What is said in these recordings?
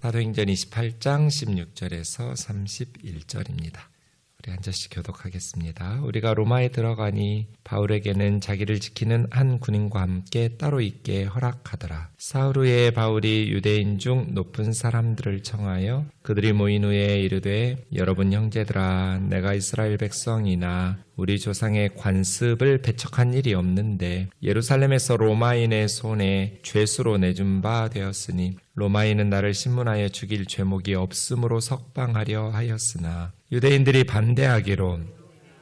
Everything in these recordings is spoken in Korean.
사도행전 28장 16절에서 31절입니다. 우리 한 절씩 교독하겠습니다. 우리가 로마에 들어가니 바울에게는 자기를 지키는 한 군인과 함께 따로 있게 허락하더라. 사흘 후에 바울이 유대인 중 높은 사람들을 청하여 그들이 모인 후에 이르되, 여러분 형제들아, 내가 이스라엘 백성이나 우리 조상의 관습을 배척한 일이 없는데 예루살렘에서 로마인의 손에 죄수로 내준 바 되었으니 로마인은 나를 신문하여 죽일 죄목이 없으므로 석방하려 하였으나 유대인들이 반대하기로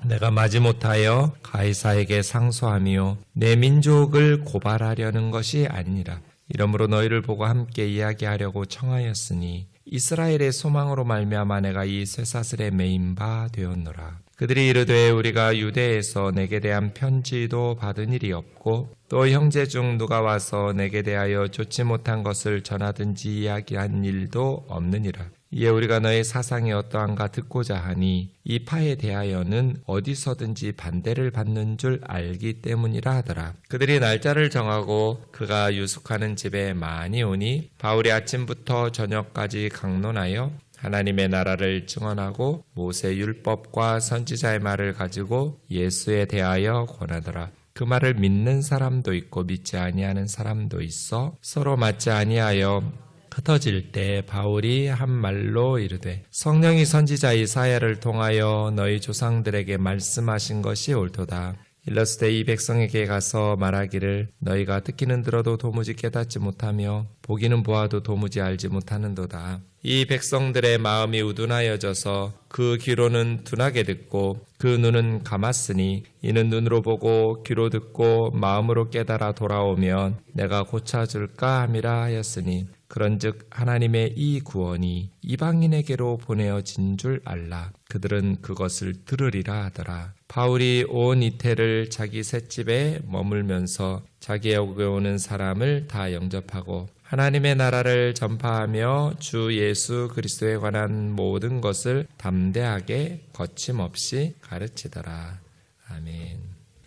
내가 마지못하여 가이사에게 상소하며 내 민족을 고발하려는 것이 아니니라. 이러므로 너희를 보고 함께 이야기하려고 청하였으니 이스라엘의 소망으로 말미암아 내가 이 쇠사슬에 매인 바 되었노라. 그들이 이르되, 우리가 유대에서 내게 대한 편지도 받은 일이 없고 또 형제 중 누가 와서 내게 대하여 좋지 못한 것을 전하든지 이야기한 일도 없느니라. 이에 우리가 너의 사상이 어떠한가 듣고자 하니 이 파에 대하여는 어디서든지 반대를 받는 줄 알기 때문이라 하더라. 그들이 날짜를 정하고 그가 유숙하는 집에 많이 오니 바울이 아침부터 저녁까지 강론하여 하나님의 나라를 증언하고 모세 율법과 선지자의 말을 가지고 예수에 대하여 권하더라. 그 말을 믿는 사람도 있고 믿지 아니하는 사람도 있어 서로 맞지 아니하여 흩어질 때 바울이 한 말로 이르되, 성령이 선지자 이사야를 통하여 너희 조상들에게 말씀하신 것이 옳도다. 일러스되 이 백성에게 가서 말하기를, 너희가 듣기는 들어도 도무지 깨닫지 못하며 보기는 보아도 도무지 알지 못하는도다. 이 백성들의 마음이 우둔하여져서 그 귀로는 둔하게 듣고 그 눈은 감았으니 이는 눈으로 보고 귀로 듣고 마음으로 깨달아 돌아오면 내가 고쳐줄까 함이라 하였으니 그런즉 하나님의 이 구원이 이방인에게로 보내어진 줄 알라. 그들은 그것을 들으리라 하더라. 바울이 온 이태를 자기 셋집에 머물면서 자기에게 오는 사람을 다 영접하고 하나님의 나라를 전파하며 주 예수 그리스도에 관한 모든 것을 담대하게 거침없이 가르치더라. 아멘.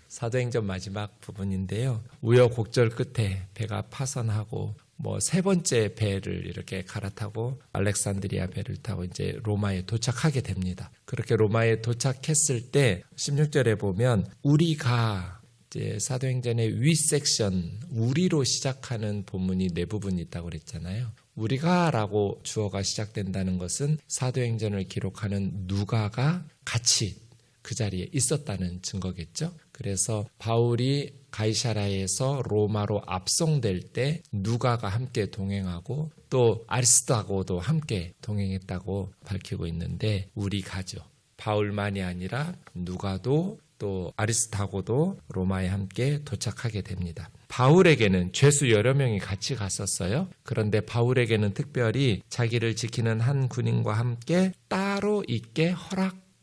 사도행전 마지막 부분인데요. 우여곡절 끝에 배가 파선하고 세 번째 배를 이렇게 갈아타고 알렉산드리아 배를 타고 이제 로마에 도착하게 됩니다. 그렇게 로마에 도착했을 때 16절에 보면 우리가 이제 사도행전의 위 섹션 우리로 시작하는 본문이 네 부분이 있다고 그랬잖아요. 우리가라고 주어가 시작된다는 것은 사도행전을 기록하는 누가가 같이 그 자리에 있었다는 증거겠죠. 그래서 바울이 가이사랴에서 로마로 압송될 때 누가가 함께 동행하고 또 아리스도하고도 함께 동행했다고 밝히고 있는데 우리가죠. 바울만이 아니라 누가도 또 아리스도하고도 로마에 함께 도착하게 됩니다. 바울에게는 죄수 여러 명이 같이 갔었어요. 그런데 바울에게는 특별히 자기를 지키는 한 군인과 함께 따로 있게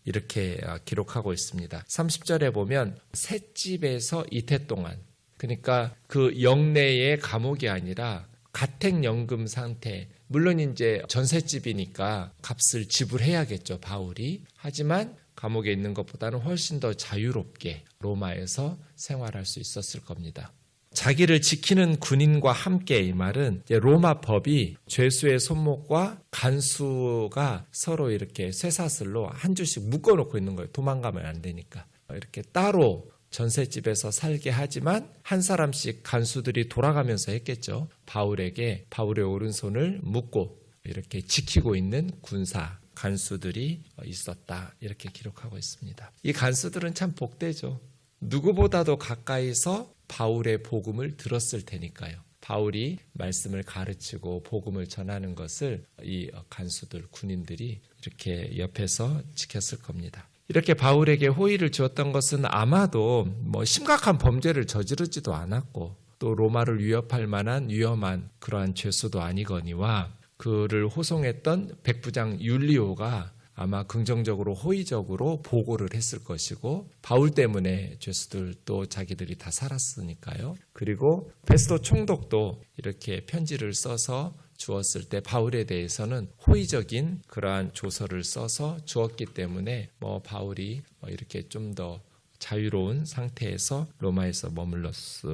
이렇게 기록하고 있습니다. 30절에 보면 셋집에서 이태 동안, 그러니까 그 영내의 감옥이 아니라 가택연금 상태, 물론 이제 전셋집이니까 값을 지불해야겠죠, 바울이. 하지만 감옥에 있는 것보다는 훨씬 더 자유롭게 로마에서 생활할 수 있었을 겁니다. 자기를 지키는 군인과 함께, 이 말은 로마 법이 죄수의 손목과 간수가 서로 이렇게 쇠사슬로 한 줄씩 묶어놓고 있는 거예요. 도망가면 안 되니까. 이렇게 따로 전셋집에서 살게 하지만 한 사람씩 간수들이 돌아가면서 했겠죠. 바울에게 바울의 오른손을 묶고 이렇게 지키고 있는 군사 간수들이 있었다. 이렇게 기록하고 있습니다. 이 간수들은 참 복되죠. 누구보다도 가까이서 바울의 복음을 들었을 테니까요. 바울이 말씀을 가르치고 복음을 전하는 것을 이 간수들, 군인들이 이렇게 옆에서 지켰을 겁니다. 이렇게 바울에게 호의를 주었던 것은 아마도 심각한 범죄를 저지르지도 않았고 또 로마를 위협할 만한 위험한 그러한 죄수도 아니거니와 그를 호송했던 백부장 율리오가 아마 긍정적으로 호의적으로 보고를 했을 것이고 바울 때문에 죄수들도 자기들이 다 살았으니까요. 그리고 베스도 총독도 이렇게 편지를 써서 주었을 때 바울에 대해서는 호의적인 그러한 조서를 써서 주었기 때문에 바울이 이렇게 좀 더 자유로운 상태에서 로마에서 머물러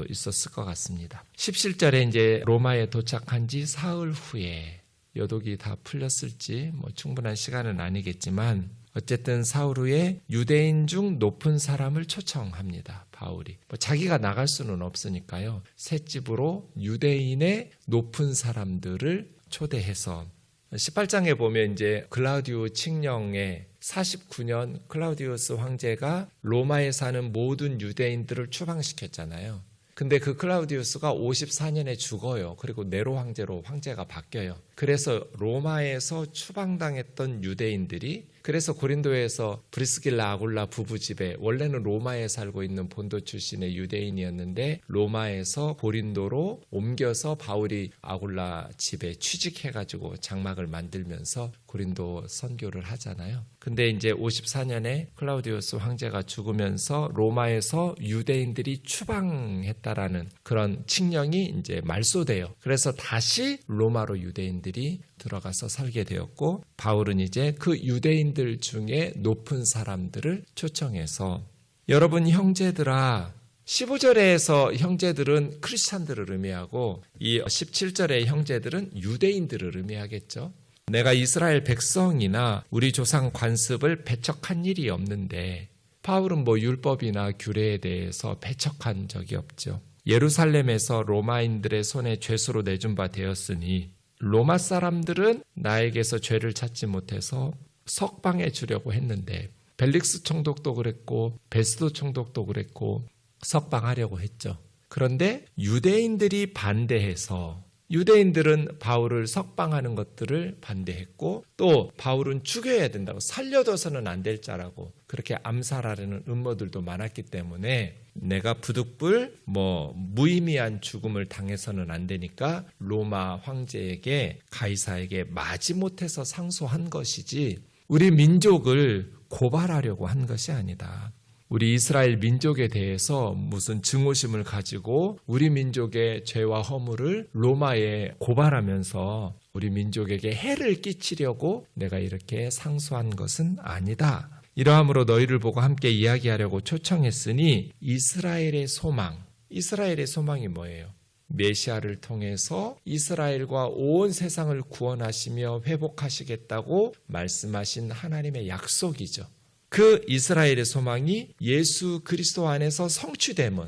있었을 것 같습니다. 17절에 이제 로마에 도착한 지 사흘 후에 여독이 다 풀렸을지 충분한 시간은 아니겠지만 어쨌든 사울 후에 유대인 중 높은 사람을 초청합니다. 바울이. 자기가 나갈 수는 없으니까요. 셋집으로 유대인의 높은 사람들을 초대해서 18장에 보면 이제 클라우디우 칙령에 49년 클라우디우스 황제가 로마에 사는 모든 유대인들을 추방시켰잖아요. 근데 그 클라우디우스가 54년에 죽어요. 그리고 네로 황제로 황제가 바뀌어요. 그래서 로마에서 추방당했던 유대인들이 그래서 고린도에서 브리스길라 아굴라 부부 집에 원래는 로마에 살고 있는 본도 출신의 유대인이었는데 로마에서 고린도로 옮겨서 바울이 아굴라 집에 취직해가지고 장막을 만들면서 고린도 선교를 하잖아요. 근데 이제 54년에 클라우디우스 황제가 죽으면서 로마에서 유대인들이 추방했다라는 그런 칙령이 이제 말소돼요. 그래서 다시 로마로 유대인들이 들어가서 살게 되었고 바울은 이제 그 유대인들 중에 높은 사람들을 초청해서 여러분 형제들아 15절에서 형제들은 크리스찬들을 의미하고 이 17절의 형제들은 유대인들을 의미하겠죠. 내가 이스라엘 백성이나 우리 조상 관습을 배척한 일이 없는데 바울은 율법이나 규례에 대해서 배척한 적이 없죠. 예루살렘에서 로마인들의 손에 죄수로 내준 바 되었으니 로마 사람들은 나에게서 죄를 찾지 못해서 석방해 주려고 했는데 벨릭스 총독도 그랬고 베스도 총독도 그랬고 석방하려고 했죠. 그런데 유대인들이 반대해서 유대인들은 바울을 석방하는 것들을 반대했고 또 바울은 죽여야 된다고 살려둬서는 안 될 자라고 그렇게 암살하려는 음모들도 많았기 때문에 내가 부득불 무의미한 죽음을 당해서는 안 되니까 로마 황제에게 가이사에게 마지못해서 상소한 것이지 우리 민족을 고발하려고 한 것이 아니다. 우리 이스라엘 민족에 대해서 무슨 증오심을 가지고 우리 민족의 죄와 허물을 로마에 고발하면서 우리 민족에게 해를 끼치려고 내가 이렇게 상소한 것은 아니다. 이러함으로 너희를 보고 함께 이야기하려고 초청했으니 이스라엘의 소망이 뭐예요? 메시아를 통해서 이스라엘과 온 세상을 구원하시며 회복하시겠다고 말씀하신 하나님의 약속이죠. 그 이스라엘의 소망이 예수 그리스도 안에서 성취됨은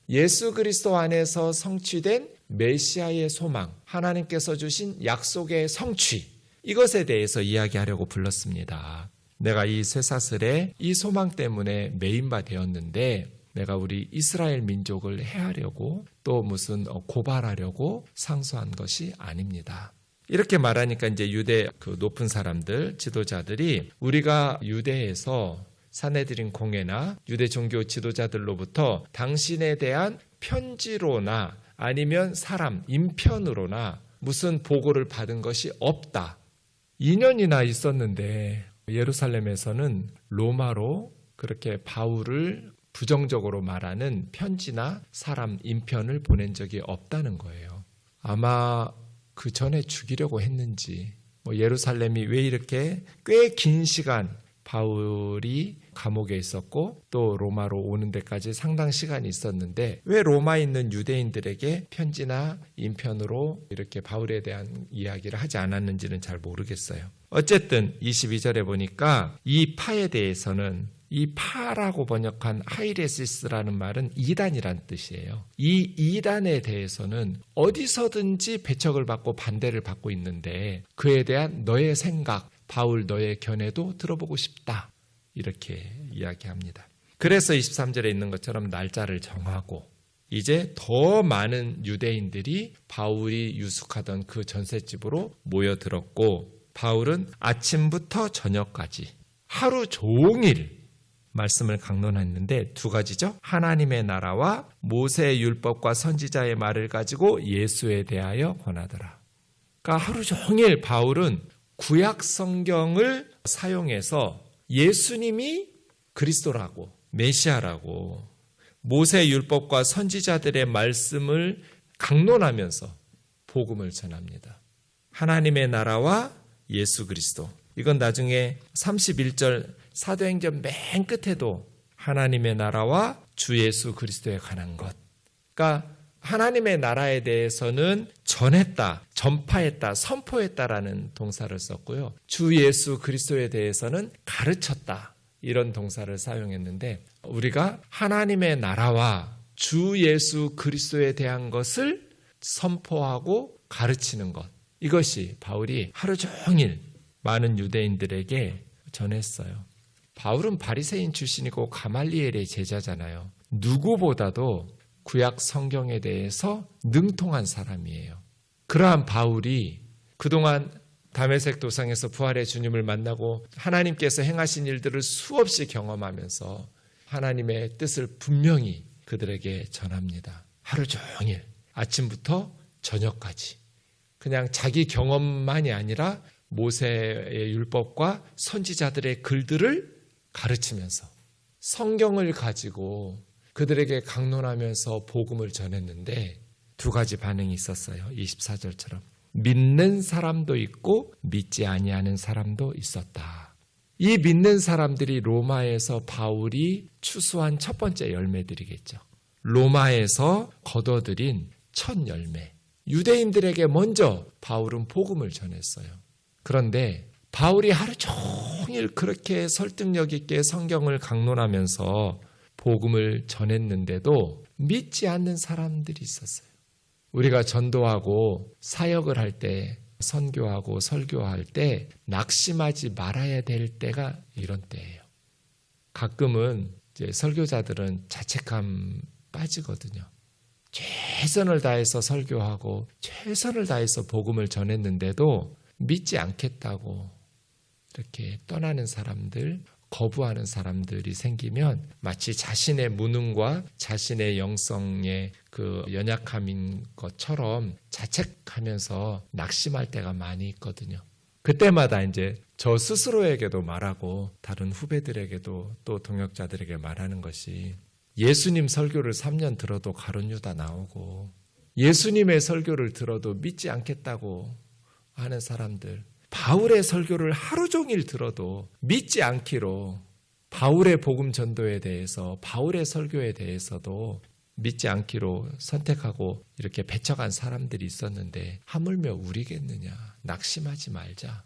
예수 그리스도 안에서 성취된 메시아의 소망, 하나님께서 주신 약속의 성취, 이것에 대해서 이야기하려고 불렀습니다. 내가 이 쇠사슬에 이 소망 때문에 메인 바 되었는데 내가 우리 이스라엘 민족을 해하려고 또 무슨 고발하려고 상소한 것이 아닙니다. 이렇게 말하니까 이제 유대 그 높은 사람들, 지도자들이 우리가 유대에서 사내들인 공회나 유대 종교 지도자들로부터 당신에 대한 편지로나 아니면 사람, 인편으로나 무슨 보고를 받은 것이 없다. 2년이나 있었는데 예루살렘에서는 로마로 그렇게 바울을 부정적으로 말하는 편지나 사람, 인편을 보낸 적이 없다는 거예요. 아마 그 전에 죽이려고 했는지 예루살렘이 왜 이렇게 꽤 긴 시간 바울이 감옥에 있었고 또 로마로 오는 데까지 상당 시간이 있었는데 왜 로마에 있는 유대인들에게 편지나 인편으로 이렇게 바울에 대한 이야기를 하지 않았는지는 잘 모르겠어요. 어쨌든 22절에 보니까 이 파에 대해서는 이 파라고 번역한 하이레시스라는 말은 이단이란 뜻이에요. 이 이단에 대해서는 어디서든지 배척을 받고 반대를 받고 있는데 그에 대한 너의 생각, 바울 너의 견해도 들어보고 싶다. 이렇게 이야기합니다. 그래서 23절에 있는 것처럼 날짜를 정하고 이제 더 많은 유대인들이 바울이 유숙하던 그 전셋집으로 모여들었고 바울은 아침부터 저녁까지 하루 종일 말씀을 강론했는데 두 가지죠. 하나님의 나라와 모세의 율법과 선지자의 말을 가지고 예수에 대하여 권하더라. 그러니까 하루 종일 바울은 구약 성경을 사용해서 예수님이 그리스도라고 메시아라고 모세의 율법과 선지자들의 말씀을 강론하면서 복음을 전합니다. 하나님의 나라와 예수 그리스도. 이건 나중에 31절 사도행전 맨 끝에도 하나님의 나라와 주 예수 그리스도에 관한 것. 그러니까 하나님의 나라에 대해서는 전했다, 전파했다, 선포했다라는 동사를 썼고요. 주 예수 그리스도에 대해서는 가르쳤다, 이런 동사를 사용했는데, 우리가 하나님의 나라와 주 예수 그리스도에 대한 것을 선포하고 가르치는 것, 이것이 바울이 하루 종일 많은 유대인들에게 전했어요. 바울은 바리새인 출신이고 가말리엘의 제자잖아요. 누구보다도 구약 성경에 대해서 능통한 사람이에요. 그러한 바울이 그동안 다메섹 도상에서 부활의 주님을 만나고 하나님께서 행하신 일들을 수없이 경험하면서 하나님의 뜻을 분명히 그들에게 전합니다. 하루 종일 아침부터 저녁까지 그냥 자기 경험만이 아니라 모세의 율법과 선지자들의 글들을 가르치면서 성경을 가지고 그들에게 강론하면서 복음을 전했는데, 두 가지 반응이 있었어요. 24절처럼 믿는 사람도 있고 믿지 아니하는 사람도 있었다. 이 믿는 사람들이 로마에서 바울이 추수한 첫 번째 열매들이겠죠. 로마에서 거둬들인 첫 열매. 유대인들에게 먼저 바울은 복음을 전했어요. 그런데 바울이 하루 종일 그렇게 설득력 있게 성경을 강론하면서 복음을 전했는데도 믿지 않는 사람들이 있었어요. 우리가 전도하고 사역을 할 때, 선교하고 설교할 때 낙심하지 말아야 될 때가 이런 때예요. 가끔은 이제 설교자들은 자책감 빠지거든요. 최선을 다해서 설교하고 최선을 다해서 복음을 전했는데도 믿지 않겠다고 이렇게 떠나는 사람들, 거부하는 사람들이 생기면 마치 자신의 무능과 자신의 영성의 그 연약함인 것처럼 자책하면서 낙심할 때가 많이 있거든요. 그때마다 이제 저 스스로에게도 말하고 다른 후배들에게도 또 동역자들에게 말하는 것이, 예수님 설교를 3년 들어도 가룟 유다 나오고 예수님의 설교를 들어도 믿지 않겠다고 하는 사람들, 바울의 설교를 하루 종일 들어도 믿지 않기로, 바울의 복음 전도에 대해서, 바울의 설교에 대해서도 믿지 않기로 선택하고 이렇게 배척한 사람들이 있었는데, 하물며 우리겠느냐. 낙심하지 말자.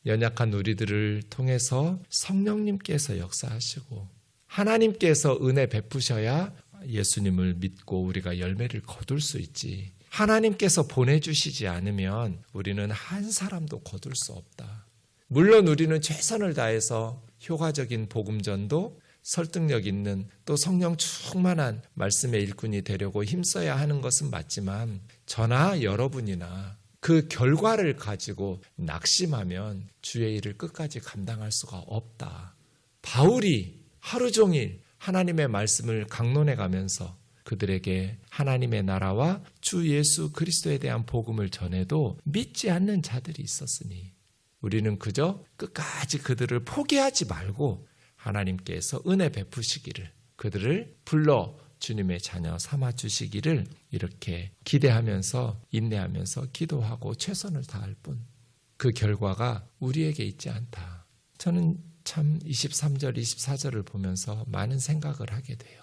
연약한 우리들을 통해서 성령님께서 역사하시고 하나님께서 은혜 베푸셔야 예수님을 믿고 우리가 열매를 거둘 수 있지. 하나님께서 보내주시지 않으면 우리는 한 사람도 거둘 수 없다. 물론 우리는 최선을 다해서 효과적인 복음전도, 설득력 있는 또 성령 충만한 말씀의 일꾼이 되려고 힘써야 하는 것은 맞지만, 저나 여러분이나 그 결과를 가지고 낙심하면 주의 일을 끝까지 감당할 수가 없다. 바울이 하루 종일 하나님의 말씀을 강론해 가면서 그들에게 하나님의 나라와 주 예수 그리스도에 대한 복음을 전해도 믿지 않는 자들이 있었으니, 우리는 그저 끝까지 그들을 포기하지 말고 하나님께서 은혜 베푸시기를, 그들을 불러 주님의 자녀 삼아 주시기를 이렇게 기대하면서 인내하면서 기도하고 최선을 다할 뿐, 그 결과가 우리에게 있지 않다. 저는 참 23절, 24절을 보면서 많은 생각을 하게 돼요.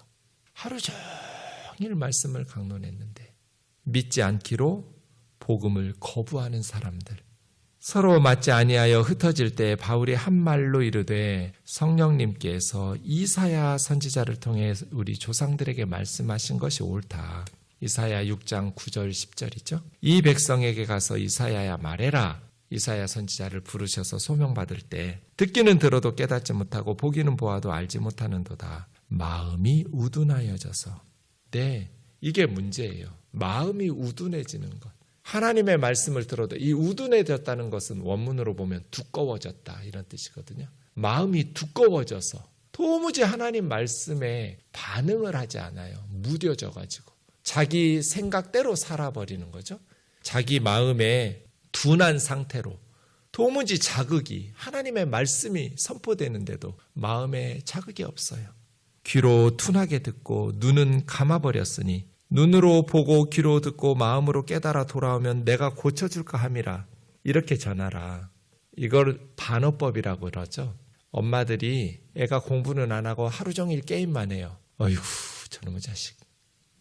하루 종일 말씀을 강론했는데 믿지 않기로 복음을 거부하는 사람들, 서로 맞지 아니하여 흩어질 때 바울이 한 말로 이르되, 성령님께서 이사야 선지자를 통해 우리 조상들에게 말씀하신 것이 옳다. 이사야 6장 9절 10절이죠. 이 백성에게 가서 이사야야 말해라. 이사야 선지자를 부르셔서 소명받을 때 듣기는 들어도 깨닫지 못하고 보기는 보아도 알지 못하는도다. 마음이 우둔하여져서. 네, 이게 문제예요. 마음이 우둔해지는 것. 하나님의 말씀을 들어도 이 우둔해졌다는 것은 원문으로 보면 두꺼워졌다, 이런 뜻이거든요. 마음이 두꺼워져서 도무지 하나님 말씀에 반응을 하지 않아요. 무뎌져가지고 자기 생각대로 살아버리는 거죠. 자기 마음에 둔한 상태로 도무지 자극이, 하나님의 말씀이 선포되는데도 마음에 자극이 없어요. 귀로 둔하게 듣고 눈은 감아버렸으니 눈으로 보고 귀로 듣고 마음으로 깨달아 돌아오면 내가 고쳐줄까 함이라. 이렇게 전하라. 이걸 반어법이라고 그러죠. 엄마들이 애가 공부는 안 하고 하루 종일 게임만 해요. 어이구, 저놈의 자식.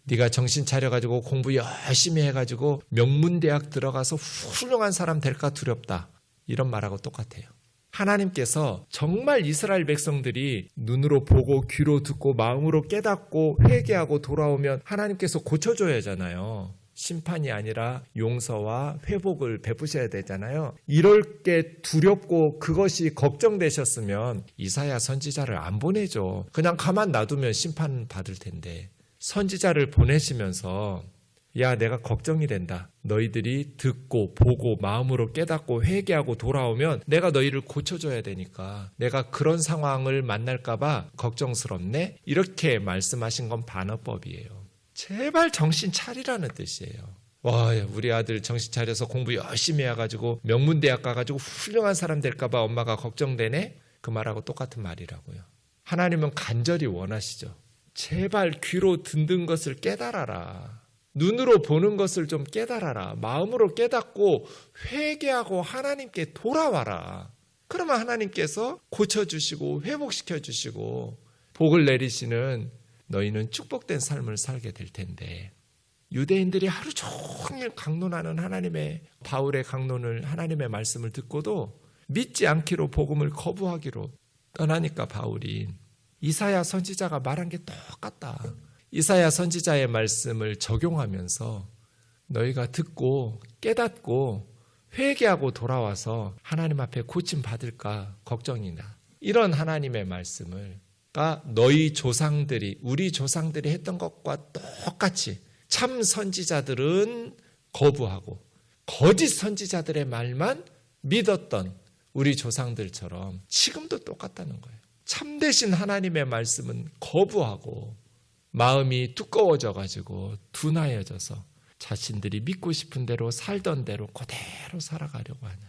네가 정신 차려가지고 공부 열심히 해가지고 명문대학 들어가서 훌륭한 사람 될까 두렵다. 이런 말하고 똑같아요. 하나님께서 정말 이스라엘 백성들이 눈으로 보고 귀로 듣고 마음으로 깨닫고 회개하고 돌아오면 하나님께서 고쳐줘야 하잖아요. 심판이 아니라 용서와 회복을 베푸셔야 되잖아요. 이럴 게 두렵고 그것이 걱정되셨으면 이사야 선지자를 안 보내죠. 그냥 가만 놔두면 심판 받을 텐데 선지자를 보내시면서 야, 내가 걱정이 된다. 너희들이 듣고 보고 마음으로 깨닫고 회개하고 돌아오면 내가 너희를 고쳐줘야 되니까 내가 그런 상황을 만날까 봐 걱정스럽네. 이렇게 말씀하신 건 반어법이에요. 제발 정신 차리라는 뜻이에요. 와, 우리 아들 정신 차려서 공부 열심히 해가지고 명문대학 가가지고 훌륭한 사람 될까 봐 엄마가 걱정되네. 그 말하고 똑같은 말이라고요. 하나님은 간절히 원하시죠. 제발 귀로 듣는 것을 깨달아라. 눈으로 보는 것을 좀 깨달아라. 마음으로 깨닫고 회개하고 하나님께 돌아와라. 그러면 하나님께서 고쳐주시고 회복시켜주시고 복을 내리시는 너희는 축복된 삶을 살게 될 텐데 유대인들이 하루 종일 강론하는 하나님의 바울의 강론을 하나님의 말씀을 듣고도 믿지 않기로 복음을 거부하기로 떠나니까 바울이 이사야 선지자가 말한 게 똑같다. 이사야 선지자의 말씀을 적용하면서 너희가 듣고 깨닫고 회개하고 돌아와서 하나님 앞에 고침 받을까 걱정이나 이런 하나님의 말씀을 너희 조상들이 우리 조상들이 했던 것과 똑같이 참 선지자들은 거부하고 거짓 선지자들의 말만 믿었던 우리 조상들처럼 지금도 똑같다는 거예요. 참되신 하나님의 말씀은 거부하고 마음이 두꺼워져가지고 둔하여져서 자신들이 믿고 싶은 대로 살던 대로 그대로 살아가려고 하는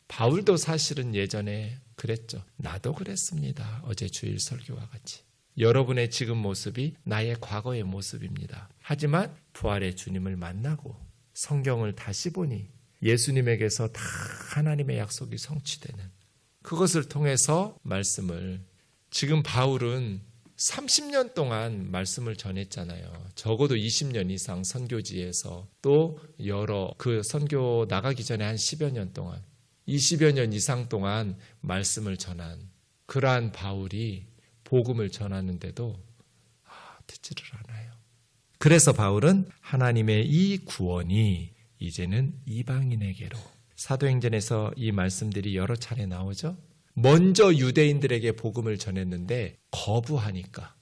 바울도 사실은 예전에 그랬죠. 나도 그랬습니다. 어제 주일 설교와 같이. 여러분의 지금 모습이 나의 과거의 모습입니다. 하지만 부활의 주님을 만나고 성경을 다시 보니 예수님에게서 다 하나님의 약속이 성취되는 그것을 통해서 말씀을 지금 바울은 30년 동안 말씀을 전했잖아요. 적어도 20년 이상 선교지에서 또 여러 그 선교 나가기 전에 한 10여 년 동안 20여 년 이상 동안 말씀을 전한 그러한 바울이 복음을 전하는데도 듣지를 않아요. 그래서 바울은 하나님의 이 구원이 이제는 이방인에게로 사도행전에서 이 말씀들이 여러 차례 나오죠. 먼저 유대인들에게 복음을 전했는데 거부하니까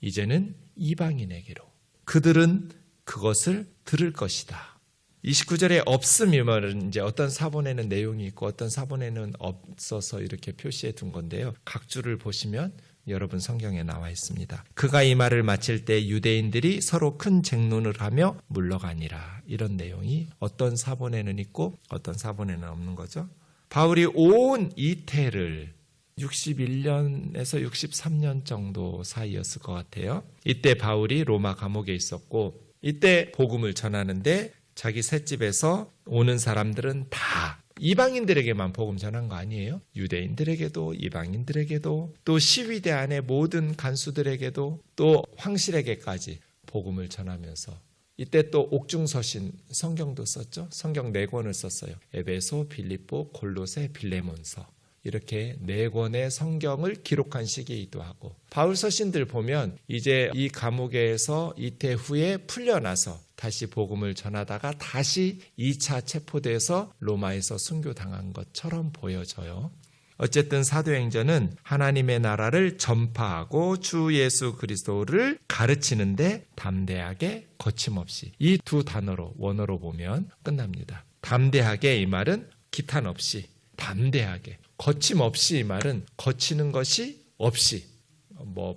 이제는 이방인에게로 그들은 그것을 들을 것이다. 29절에 없음이면 이제 어떤 사본에는 내용이 있고 어떤 사본에는 없어서 이렇게 표시해 둔 건데요. 각 줄을 보시면 여러분 성경에 나와 있습니다. 그가 이 말을 마칠 때 유대인들이 서로 큰 쟁론을 하며 물러가니라. 이런 내용이 어떤 사본에는 있고 어떤 사본에는 없는 거죠. 바울이 온 이태를 61년에서 63년 정도 사이였을 것 같아요. 이때 바울이 로마 감옥에 있었고 이때 복음을 전하는데 자기 셋집에서 오는 사람들은 다 이방인들에게만 복음 전한 거 아니에요? 유대인들에게도 이방인들에게도 또 시위대 안의 모든 간수들에게도 또 황실에게까지 복음을 전하면서 이때 또 옥중서신 성경도 썼죠. 성경 4권을 썼어요. 에베소, 빌립보, 골로새, 빌레몬서 이렇게 4권의 성경을 기록한 시기이기도 하고 바울 서신들 보면 이제 이 감옥에서 이태 후에 풀려나서 다시 복음을 전하다가 다시 2차 체포돼서 로마에서 순교당한 것처럼 보여져요. 어쨌든 사도행전은 하나님의 나라를 전파하고 주 예수 그리스도를 가르치는데 담대하게 거침없이 이 두 단어로 원어로 보면 끝납니다. 담대하게 이 말은 기탄 없이 담대하게 거침없이 이 말은 거치는 것이 없이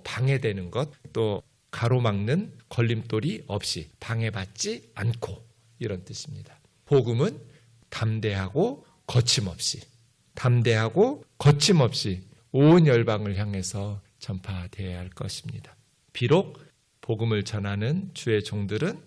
방해되는 것 또 가로막는 걸림돌이 없이 방해받지 않고 이런 뜻입니다. 복음은 담대하고 거침없이 담대하고 거침없이 온 열방을 향해서 전파되어야 할 것입니다. 비록 복음을 전하는 주의 종들은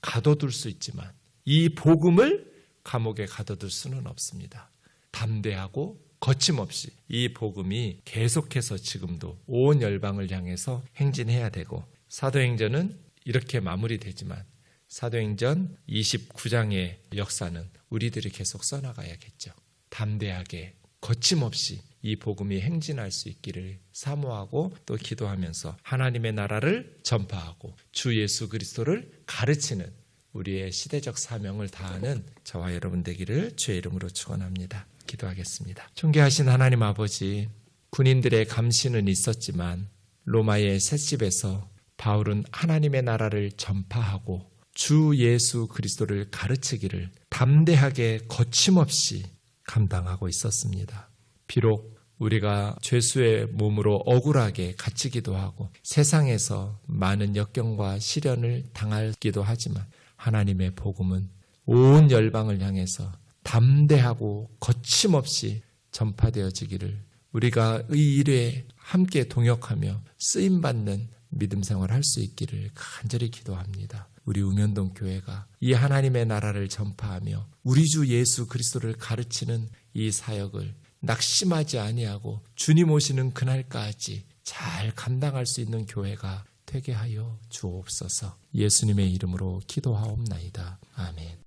가둬둘 수 있지만 이 복음을 감옥에 가둬둘 수는 없습니다. 담대하고 거침없이 이 복음이 계속해서 지금도 온 열방을 향해서 행진해야 되고 사도행전은 이렇게 마무리되지만 사도행전 29장의 역사는 우리들이 계속 써나가야겠죠. 담대하게 거침없이 이 복음이 행진할 수 있기를 사모하고 또 기도하면서 하나님의 나라를 전파하고 주 예수 그리스도를 가르치는 우리의 시대적 사명을 다하는 저와 여러분 되기를 주의 이름으로 축원합니다. 기도하겠습니다. 존귀하신 하나님 아버지, 군인들의 감시는 있었지만 로마의 셋집에서 바울은 하나님의 나라를 전파하고 주 예수 그리스도를 가르치기를 담대하게 거침없이 감당하고 있었습니다. 비록 우리가 죄수의 몸으로 억울하게 갇히기도 하고 세상에서 많은 역경과 시련을 당하기도 하지만 하나님의 복음은 온 열방을 향해서 담대하고 거침없이 전파되어지기를 우리가 이 일에 함께 동역하며 쓰임받는 믿음 생활을 할 수 있기를 간절히 기도합니다. 우리 웅현동 교회가 이 하나님의 나라를 전파하며 우리 주 예수 그리스도를 가르치는 이 사역을 낙심하지 아니하고 주님 오시는 그날까지 잘 감당할 수 있는 교회가 되게 하여 주옵소서. 예수님의 이름으로 기도하옵나이다. 아멘.